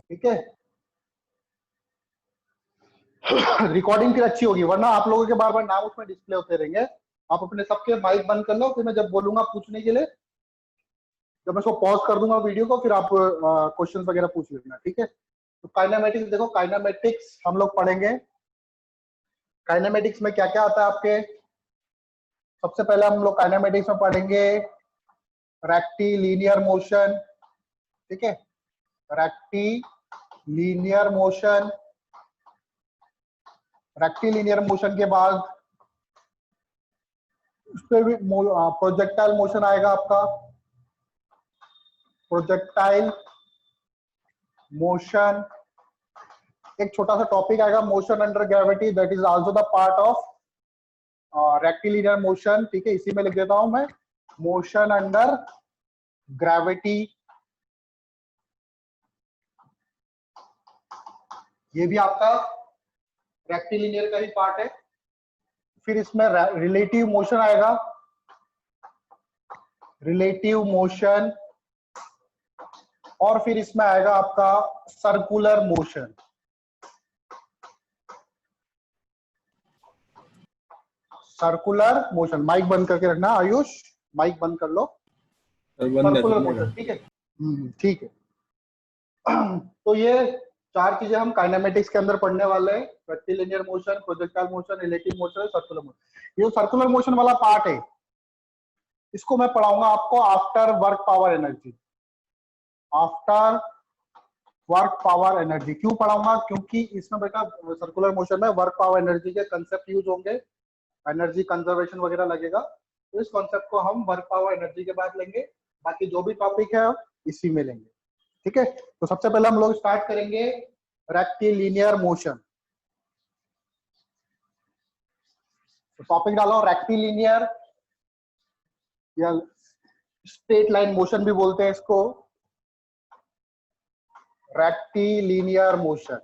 ठीक है। रिकॉर्डिंग फिर अच्छी होगी, वरना आप लोगों के बार बार नाम उसमें डिस्प्ले होते रहेंगे। आप अपने सबके माइक बंद कर लो, फिर मैं जब बोलूंगा पूछने के लिए, जब मैं इसको पॉज कर दूंगा वीडियो को, फिर आप क्वेश्चन वगैरह पूछ लेना, ठीक है। तो काइनेमेटिक्स देखो, काइनेमेटिक्स हम लोग पढ़ेंगे। काइनेमेटिक्स में क्या क्या आता है आपके? सबसे पहले हम लोग काइनेमेटिक्स में पढ़ेंगे रेक्टिलिनियर मोशन, ठीक है। रेक्टिलिनियर मोशन, रेक्टिलिनियर मोशन के बाद उस पर भी प्रोजेक्टाइल मोशन आएगा आपका। प्रोजेक्टाइल मोशन, एक छोटा सा टॉपिक आएगा motion under gravity, that is also the part of rectilinear motion, ठीक है। इसी में लिख देता हूं मैं, मोशन अंडर ग्रेविटी, ये भी आपका रेक्टिलिनियर का ही पार्ट है। फिर इसमें रिलेटिव मोशन आएगा, रिलेटिव मोशन, और फिर इसमें आएगा आपका circular motion. Circular motion, mic बंद करके रखना आयुष, माइक बंद कर लो। सर्कुलर मोशन, ठीक है, ठीक है। तो ये चार चीजें हम काइनेमेटिक्स के अंदर पढ़ने वाले हैं, rectilinear motion, projectile motion, relative motion, circular motion. ये सर्कुलर मोशन वाला पार्ट है, इसको मैं पढ़ाऊंगा आपको after work power energy. After work power energy क्यों पढ़ाऊंगा? क्योंकि इसमें बेटा सर्कुलर मोशन में वर्क पावर एनर्जी के कंसेप्ट यूज होंगे, एनर्जी कंजर्वेशन वगैरह लगेगा, तो इस कॉन्सेप्ट को हम वर्क पावर एनर्जी के बाद लेंगे। बाकी जो भी टॉपिक है इसी में लेंगे, ठीक है। तो सबसे पहले हम लोग स्टार्ट करेंगे रेक्टिलिनियर मोशन। तो टॉपिक डालो रेक्टिलिनियर, या स्ट्रेट लाइन मोशन भी बोलते हैं इसको, रेक्टिलिनियर मोशन।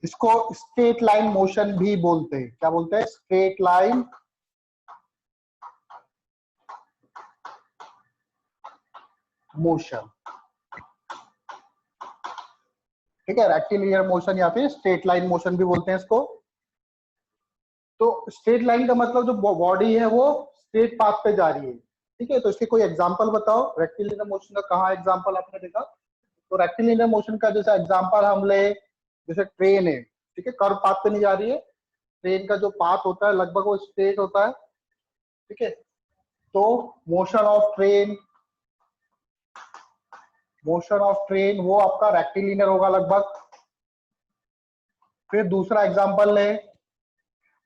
इसको स्ट्रेट लाइन मोशन भी बोलते हैं। क्या बोलते हैं? स्ट्रेट लाइन मोशन, ठीक है। रेक्टिलिनियर मोशन या फिर स्ट्रेट लाइन मोशन भी बोलते हैं इसको। तो स्ट्रेट लाइन का मतलब जो बॉडी है वो स्ट्रेट पाथ पे जा रही है, ठीक है। तो इसके कोई एग्जांपल बताओ, रेक्टिलिनियर मोशन का कहाँ एग्जांपल आपने देखा? तो रेक्टिलिनियर मोशन का जैसा एग्जांपल हम ले, जैसे ट्रेन है, ठीक है, कर्व पाथ पे नहीं जा रही है, ट्रेन का जो पाथ होता है लगभग वो स्ट्रेट होता है, ठीक है। तो motion of train, motion of train वो आपका रेक्टिलिनियर होगा लगभग। फिर दूसरा एग्जांपल ले,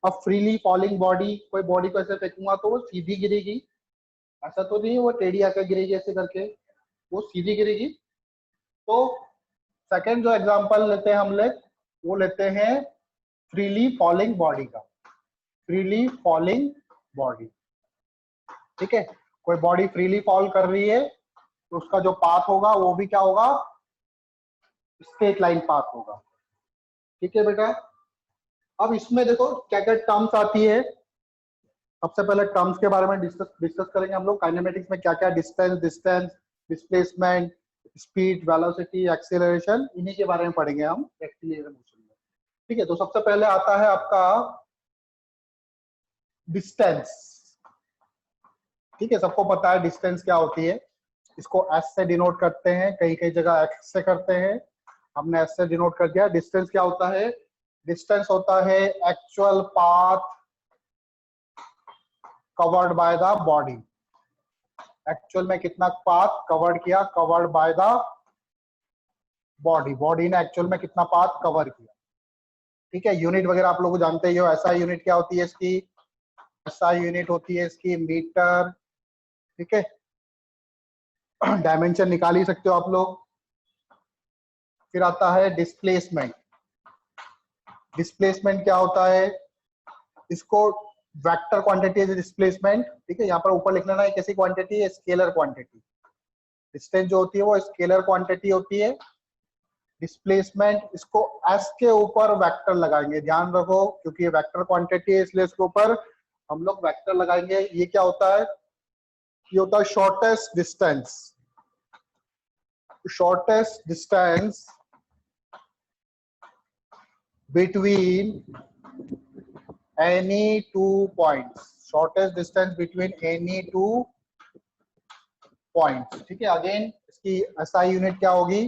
अब फ्रीली फॉलिंग बॉडी, कोई बॉडी को ऐसे फेंकूंगा तो वो सीधी गिरेगी, ऐसा तो नहीं है वो टेढ़ी आकर गिरेगी ऐसे करके, वो सीधी गिरेगी। तो सेकंड जो एग्जांपल लेते हैं हम लोग, वो लेते हैं फ्रीली फॉलिंग बॉडी का, फ्रीली फॉलिंग बॉडी, ठीक है। कोई बॉडी फ्रीली फॉल कर रही है तो उसका जो पाथ होगा वो भी क्या होगा? स्ट्रेट लाइन पाथ होगा, ठीक है बेटा। अब इसमें देखो क्या क्या टर्म्स आती है। सबसे पहले टर्म्स के बारे में डिस्कस करेंगे हम लोग। काइनेमेटिक्स में क्या क्या, distance, displacement, speed, velocity, acceleration, इन्हीं के बारे में पढ़ेंगे हम रेक्टिलिनियर मोशन में, ठीक है। तो सबसे पहले आता है आपका डिस्टेंस, ठीक है। सबको पता है डिस्टेंस क्या होती है, इसको एस से डिनोट करते हैं, कई कई जगह एक्स से करते हैं, हमने एस से डिनोट कर दिया। डिस्टेंस क्या होता है? डिस्टेंस होता है actual path covered by the body, actual में कितना पाथ कवर्ड किया, covered by the body, body ने एक्चुअल में कितना पाथ कवर किया, ठीक है। यूनिट वगैरह आप लोग जानते ही हो, ऐसा यूनिट क्या होती है इसकी, ऐसा यूनिट होती है इसकी मीटर, ठीक है। डायमेंशन निकाल ही सकते हो आप लोग। फिर आता है डिस्प्लेसमेंट। डिस्प्लेसमेंट क्या होता है? इसको वेक्टर क्वांटिटी है डिस्प्लेसमेंट, ठीक है। यहाँ पर ऊपर लिख लेना है कैसी क्वांटिटी है, स्केलर क्वांटिटी। डिस्टेंस जो होती है वो स्केलर क्वांटिटी होती है। डिस्प्लेसमेंट, इसको एस के ऊपर वेक्टर लगाएंगे, ध्यान रखो, क्योंकि ये वेक्टर क्वांटिटी है इसलिए इसके ऊपर हम लोग वेक्टर लगाएंगे। ये क्या होता है? ये होता है shortest distance, shortest distance between any two points, shortest distance between any two points. ठीक है, अगेन इसकी एसआई यूनिट क्या होगी,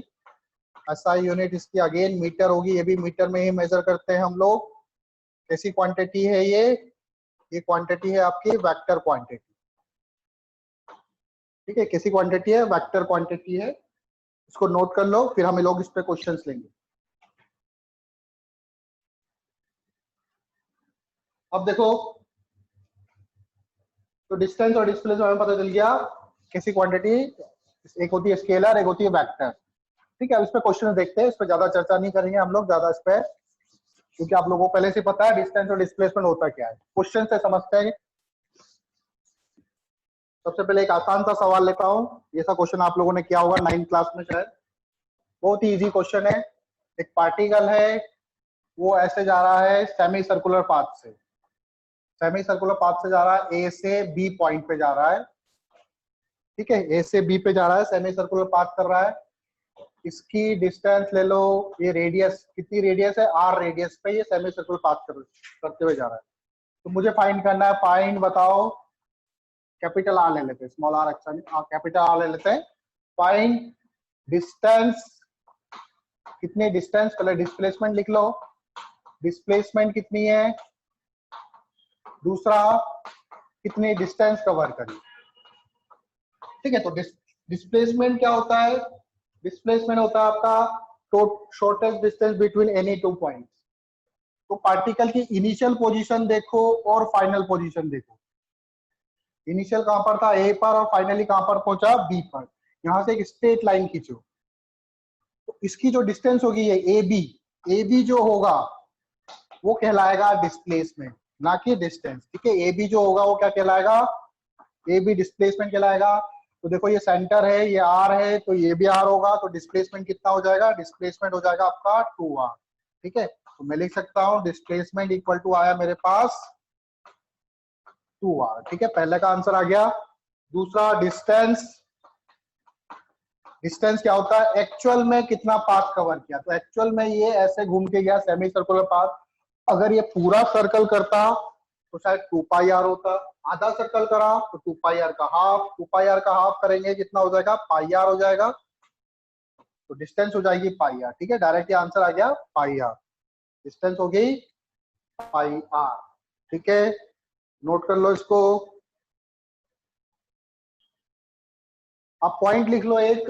एसआई यूनिट इसकी अगेन मीटर होगी, ये भी मीटर में ही मेजर करते हैं हम लोग। कैसी क्वांटिटी है ये क्वांटिटी है आपकी वेक्टर क्वांटिटी। ठीक है, कैसी क्वांटिटी है, वेक्टर क्वांटिटी है, इसको नोट कर लो, फिर हम लोग इस पे क्वेश्चंस लेंगे। अब देखो, तो डिस्टेंस और डिस्प्लेसमेंट हमें पता चल गया, कैसी क्वांटिटी, एक होती है स्केलर, एक होती है वेक्टर। ठीक है, अब इस पे क्वेश्चन देखते हैं, इस पे ज्यादा चर्चा नहीं करेंगे हम लोग ज्यादा इस पे, क्योंकि आप लोगों को पहले से पता है डिस्टेंस और डिस्प्लेसमेंट होता क्या है। क्वेश्चन से समझते हैं। सबसे पहले एक आसान सा सवाल लेता हूं, ये सा क्वेश्चन आप लोगों ने किया होगा 9th क्लास में शायद, बहुत ही इजी क्वेश्चन है। एक पार्टिकल है, वो ऐसे जा रहा है सेमी सर्कुलर पाथ से, सेमी सर्कुलर पाथ से जा रहा है, ए से बी पॉइंट पे जा रहा है। ठीक है, ए से बी पे जा रहा है, सेमी सर्कुलर पाथ कर रहा है। इसकी डिस्टेंस ले लो, ये रेडियस कितनी रेडियस है, आर रेडियस पे ये सेमी सर्कुलर पाथ करते हुए जा रहा है। तो मुझे फाइंड करना है, फाइंड बताओ, कैपिटल आर ले लेते हैं, स्मॉल आर अच्छा नहीं, कैपिटल आर ले लेते हैं। फाइंड डिस्टेंस, कितनी डिस्टेंस, पहले डिस्प्लेसमेंट लिख लो, डिस्प्लेसमेंट कितनी है, दूसरा कितनी डिस्टेंस कवर करी। ठीक है, तो डिस्प्लेसमेंट क्या होता है, डिस्प्लेसमेंट होता है आपका shortest distance between any two points. तो पार्टिकल की इनिशियल पोजीशन देखो और फाइनल पोजीशन देखो, इनिशियल कहां पर था, ए पर, और फाइनली कहां पर पहुंचा, बी पर। यहां से एक स्ट्रेट लाइन खींचो, तो इसकी जो डिस्टेंस होगी ये ए बी जो होगा वो कहलाएगा डिस्प्लेसमेंट, ना कि डिस्टेंस। ठीक है, ए बी जो होगा वो क्या कहलाएगा, ए बी डिस्प्लेसमेंट कहलाएगा। तो देखो ये सेंटर है, ये आर है, तो ये भी आर होगा, तो डिस्प्लेसमेंट कितना हो जाएगा, डिस्प्लेसमेंट हो जाएगा आपका 2r। ठीक है, तो मैं लिख सकता हूँ डिस्प्लेसमेंट इक्वल टू आया मेरे पास 2r। ठीक है, पहले का आंसर आ गया। दूसरा डिस्टेंस, डिस्टेंस क्या होता है, एक्चुअल में कितना पाथ कवर किया। तो एक्चुअल में ये ऐसे घूम के गया सेमी सर्कुलर पाथ, अगर ये पूरा सर्कल करता तो शायद 2πr होता, आधा सर्कल करा तो 2πr का हाफ, 2πr का हाफ करेंगे कितना हो जाएगा, πr हो जाएगा, तो डिस्टेंस हो जाएगी πr। ठीक है, डायरेक्ट आंसर आ गया πr, डिस्टेंस हो गई πr। ठीक है, नोट कर लो इसको, आप पॉइंट लिख लो एक।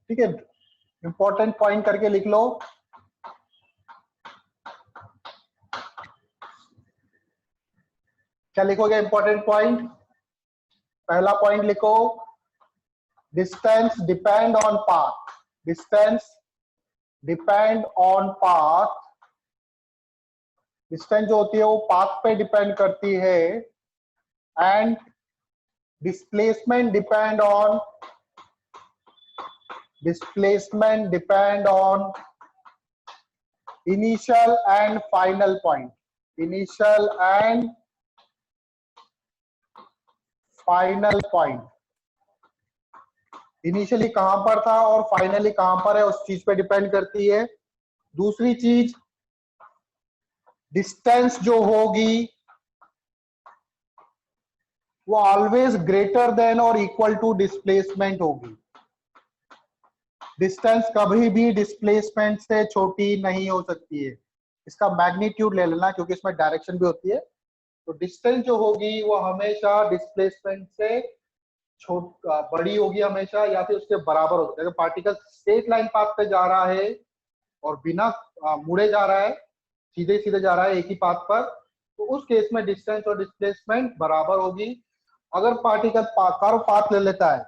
ठीक है, इंपॉर्टेंट पॉइंट करके लिख लो। क्या लिखोगे इंपॉर्टेंट पॉइंट, पहला पॉइंट लिखो, distance depend on path, distance depend on path, distance जो होती है वो पाथ पे डिपेंड करती है, and displacement depend on, displacement depend on initial and final point, initial and final point. Initially कहां पर था और फाइनली कहां पर है उस चीज पे डिपेंड करती है। दूसरी चीज, डिस्टेंस जो होगी वो ऑलवेज ग्रेटर देन और इक्वल टू डिस्प्लेसमेंट होगी, डिस्टेंस कभी भी डिस्प्लेसमेंट से छोटी नहीं हो सकती है। इसका मैग्नीट्यूड ले लेना क्योंकि इसमें डायरेक्शन भी होती है। तो डिस्टेंस जो होगी वो हमेशा डिस्प्लेसमेंट से बड़ी होगी हमेशा, या फिर उसके बराबर होगी। अगर पार्टिकल स्ट्रेट लाइन पाथ पे जा रहा है और बिना मुड़े जा रहा है, सीधे सीधे जा रहा है एक ही पाथ पर, तो उस केस में डिस्टेंस और डिस्प्लेसमेंट बराबर होगी। अगर पार्टिकल कर्व पाथ ले लेता है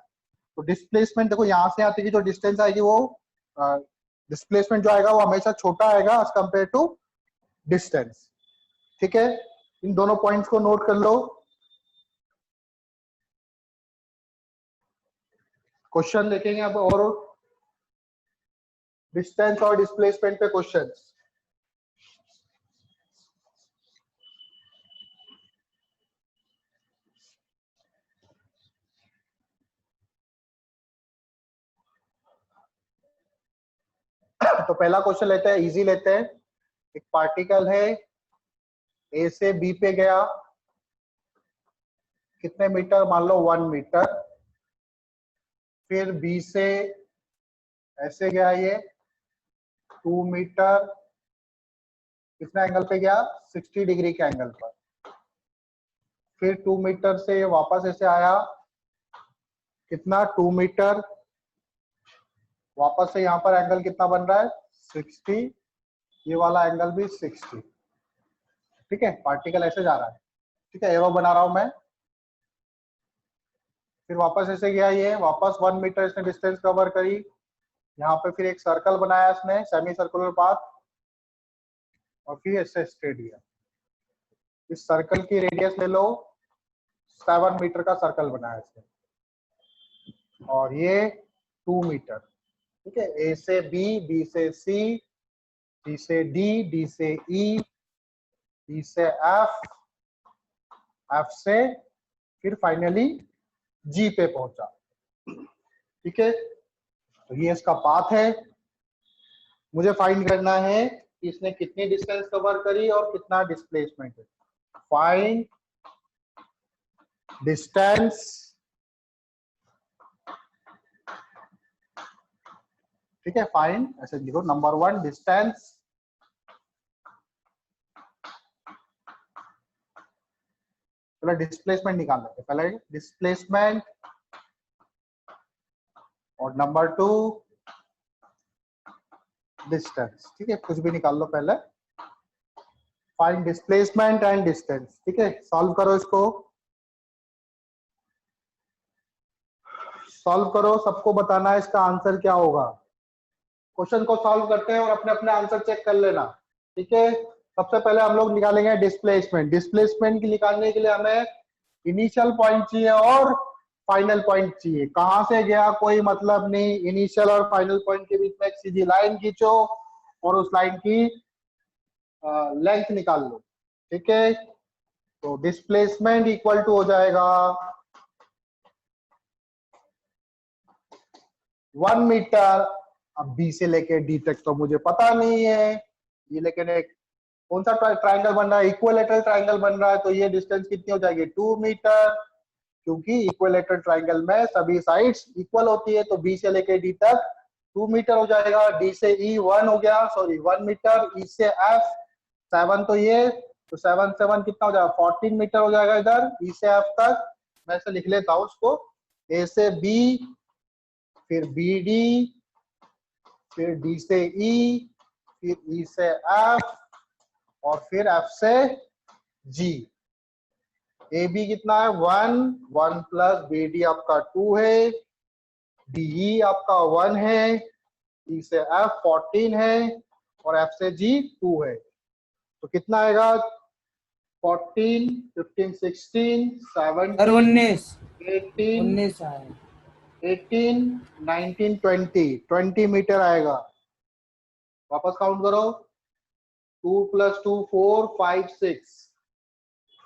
तो डिस्प्लेसमेंट देखो यहाँ से आती है, जो डिस्टेंस आएगी वो डिस्प्लेसमेंट जो आएगा वो हमेशा छोटा आएगा एज कंपेयर टू डिस्टेंस। ठीक है, इन दोनों पॉइंट्स को नोट कर लो। क्वेश्चन देखेंगे अब और डिस्टेंस और डिस्प्लेसमेंट पे क्वेश्चंस। तो पहला क्वेश्चन लेते हैं, इजी लेते हैं। एक पार्टिकल है, ए से बी पे गया, कितने मीटर, मान लो 1 मीटर। फिर बी से ऐसे गया ये 2 मीटर, कितना एंगल पे गया, 60 डिग्री के एंगल पर। फिर 2 मीटर से वापस ऐसे आया, कितना 2 मीटर, वापस से यहाँ पर एंगल कितना बन रहा है 60, ये वाला एंगल भी 60। ठीक है, पार्टिकल ऐसे जा रहा है। ठीक है, एरो बना रहा हूं मैं। फिर वापस ऐसे गया ये, वापस 1 मीटर इसने डिस्टेंस कवर करी। यहाँ पे फिर एक सर्कल बनाया इसने, सेमी सर्कुलर पाथ, और फिर ऐसे स्ट्रेट गया। इस सर्कल की रेडियस ले लो, 7 मीटर का सर्कल बनाया इसने, और ये 2 मीटर। ठीक है, ए से बी, बी से सी, सी से डी, डी से ई, ई से एफ, एफ से फिर फाइनली जी पे पहुंचा। ठीक है, तो ये इसका पाथ है। मुझे फाइंड करना है कि इसने कितनी डिस्टेंस कवर करी और कितना डिस्प्लेसमेंट है। फाइंड डिस्टेंस, ठीक है, फाइंड ऐसे लिखो, नंबर 1 डिस्टेंस, पहले डिस्प्लेसमेंट निकाल लेते हैं, पहले डिस्प्लेसमेंट, और नंबर 2 डिस्टेंस। ठीक है, कुछ भी निकाल लो पहले। Find displacement and distance. ठीक है, सॉल्व करो इसको, सॉल्व करो, सबको बताना है इसका आंसर क्या होगा। क्वेश्चन को सॉल्व करते हैं और अपने अपने आंसर चेक कर लेना। ठीक है, सबसे पहले हम लोग निकालेंगे डिस्प्लेसमेंट। डिस्प्लेसमेंट की निकालने के लिए हमें इनिशियल पॉइंट चाहिए और फाइनल पॉइंट चाहिए। कहां से गया कोई मतलब नहीं, इनिशियल और फाइनल पॉइंट के बीच में एक सीधी लाइन खींचो और उस लाइन की लेंथ निकाल लो। ठीक है, तो डिस्प्लेसमेंट इक्वल टू हो जाएगा 1 मीटर। अब बी से लेके डी तक तो मुझे पता नहीं है ये, लेकिन एक कौन सा ट्राइंगल बन रहा है, इक्विलेटरल ट्राइंगल बन रहा है, तो ये डिस्टेंस कितनी हो जाएगी 2 मीटर, क्योंकि इक्विलेटरल ट्राइंगल में सभी साइड्स इक्वल होती है। तो बी से लेके डी तक 2 मीटर हो जाएगा। डी से ई 1 हो गया, सॉरी 1 मीटर। ई से एफ 7, तो ये तो 7 7 कितना हो जाएगा 14 मीटर हो जाएगा इधर ई से एफ तक। मैं ऐसे लिख लेता हूँ उसको, ए से बी, फिर बी डी, फिर डी से ई, फिर ई से एफ, और फिर एफ से जी। ए बी कितना है 1, 1 प्लस बी डी आपका 2 है, डी आपका 1 है, ई से एफ 14 है, और एफ से जी 2 है। तो कितना आएगा 14, 15, 16, 17, 18, 18, 19, 20 मीटर आएगा। वापस काउंट करो, 2 + 2 4 5 6,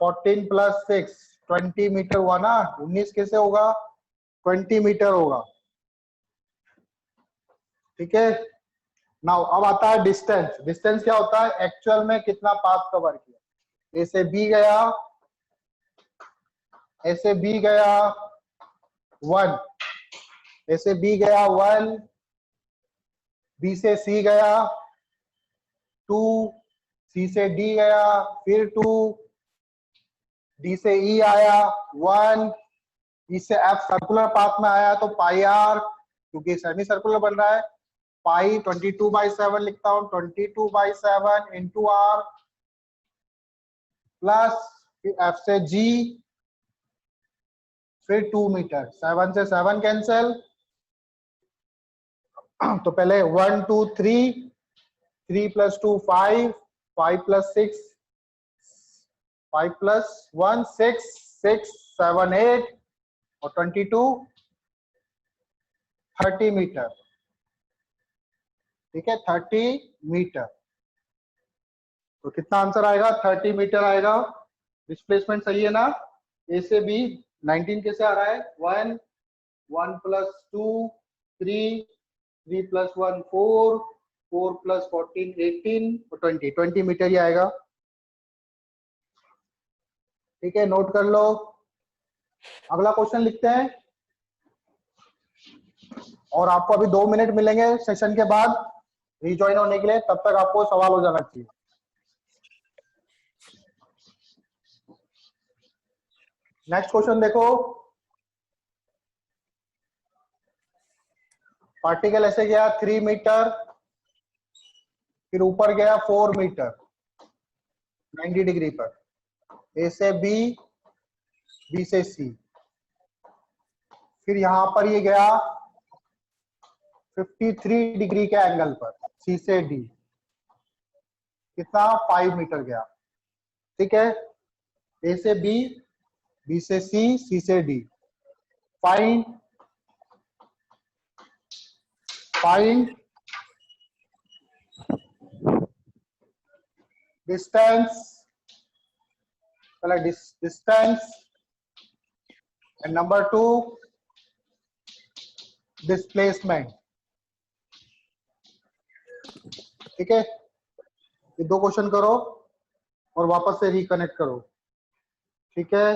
14 + 6 20 मीटर हुआ ना। 19 कैसे होगा, 20 मीटर होगा। ठीक है, नाउ अब आता है डिस्टेंस। डिस्टेंस क्या होता है, एक्चुअल में कितना पाथ कवर किया। ए से बी गया, ए से बी गया 1, ए से बी गया 1, बी से सी गया 2, सी से डी गया फिर 2, डी से ई आया 1, ई से एफ सर्कुलर पाथ में आया तो पाई आर, क्योंकि सेमी सर्कुलर बन रहा है, पाई 22/7 लिखता हूं, 22/7 इंटू आर, प्लस एफ से जी, फिर 2 मीटर। 7 से 7 कैंसिल, तो पहले 1 2 3, 3 + 2 5, 5 + 6, 5 + 1 6, 6 7 8, और 22 30 मीटर। ठीक है, 30 मीटर। तो कितना आंसर आएगा 30 मीटर आएगा। डिस्प्लेसमेंट सही है ना। ए से बी 19 कैसे आ रहा है 1, 1 + 2 3, 3 + 1 4, 4 + 14 18 और 20 मीटर ही आएगा। ठीक है, नोट कर लो। अगला क्वेश्चन लिखते हैं और आपको अभी 2 मिनट मिलेंगे सेशन के बाद रिज्वाइन होने के लिए, तब तक आपको सवाल हो जाना चाहिए। नेक्स्ट क्वेश्चन देखो, पार्टिकल ऐसे गया 3 मीटर, फिर ऊपर गया 4 मीटर 90 डिग्री पर, ए से बी, बी से सी, फिर यहां पर ये गया 53 डिग्री के एंगल पर, सी से डी, कितना 5 मीटर गया। ठीक है, ए से बी, बी से सी, सी से डी। फाइंड डिस्टेंस, पहले डिस्टेंस, एंड नंबर 2 डिस्प्लेसमेंट। ठीक है, ये 2 क्वेश्चन करो और वापस से रिकनेक्ट करो। ठीक है,